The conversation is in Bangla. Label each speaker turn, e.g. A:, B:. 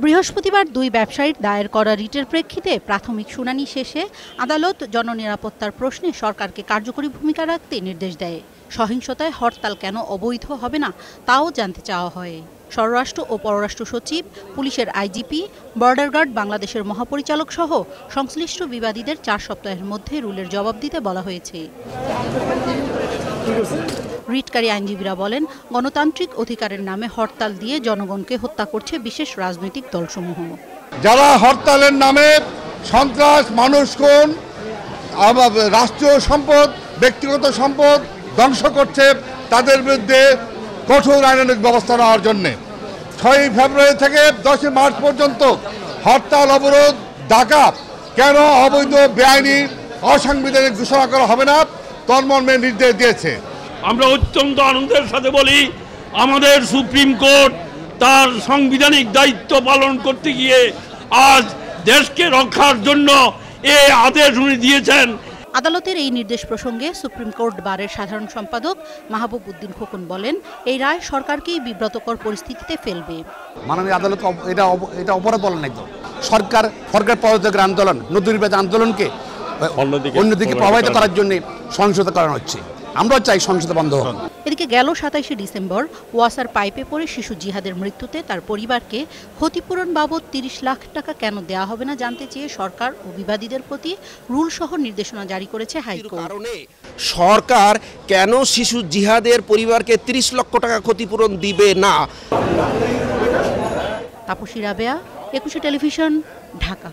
A: বৃহস্পতিবার দুই ব্যবসায়ীর দায়ের করা রিটের প্রেক্ষিতে প্রাথমিক শুনানি শেষে আদালত জননিরাপত্তার প্রশ্নে সরকারকে কার্যকরী ভূমিকা রাখতে নির্দেশ দেয়। সহিংসতায় হরতাল কেন অবৈধ হবে না তাও জানতে চাওয়া হয়। স্বরাষ্ট্র ও পররাষ্ট্র সচিব, পুলিশের আইজিপি, বর্ডার গার্ড বাংলাদেশের মহাপরিচালক সহ সংশ্লিষ্ট বিবাদীদের 4 সপ্তাহের মধ্যে রুলের জবাব দিতে বলা হয়েছে। রিটকারী আইনজীবীরা বলেন, গণতান্ত্রিক অধিকারের নামে হরতাল দিয়ে জনগণকে হত্যা করছে বিশেষ রাজনৈতিক দলসমূহ।
B: যারা হরতালের নামে সন্ত্রাস, মানুষ খুন, রাষ্ট্রীয় সম্পদ, ব্যক্তিগত সম্পদ ধ্বংস করছে, তাদের বিরুদ্ধে কঠোর আইনানুগ ব্যবস্থা নেওয়ার জন্য 6 ফেব্রুয়ারি থেকে 10 মার্চ পর্যন্ত হরতাল, অবরোধ, ডাকাত কেন অবৈধ, বেআইনি, অসাংবিধানিক ঘোষণা করা হবে না তন্মর্মে নির্দেশ দিয়েছে।
C: আমরা অত্যন্ত আনন্দের সাথে বলি, আমাদের সুপ্রিম কোর্ট তার সাংবিধানিক দায়িত্ব পালন করতে গিয়ে আজ দেশকে রক্ষার জন্য এই আদেশ উনি দিয়েছেন।
A: আদালতের এই নির্দেশ প্রসঙ্গে সুপ্রিম কোর্ট বারের সাধারণ সম্পাদক মাহবুব উদ্দিন খোকন বলেন, এই রায় সরকারকেই বিব্রতকর পরিস্থিতিতে ফেলবে।
D: মাননীয় আদালত এটা অপরাধ বলেন একদম। সরকার পদত্যাগের আন্দোলন, নতুন নির্বাচন আন্দোলনকে অন্যদিকে প্রভাবিত করার জন্য সংশোধন করানো হচ্ছে। আমরা চাই সংসদ বন্ধ হোক।
A: এদিকে গেল 27 ডিসেম্বর ওয়াসার পাইপে পড়ে শিশু জিহাদের মৃত্যুতে তার পরিবারকে ক্ষতিপূরণ বাবদ 30 লাখ টাকা কেন দেওয়া হবে না জানতে চেয়ে সরকার ও বিবাদীদের প্রতি রুল সহ নির্দেশনা জারি করেছে হাইকোর্ট।
E: সরকার কেন শিশু জিহাদের পরিবারকে 30 লক্ষ টাকা ক্ষতিপূরণ দিবে না?
A: তাপসী রাবেয়া, 21 টেলিভিশন, ঢাকা।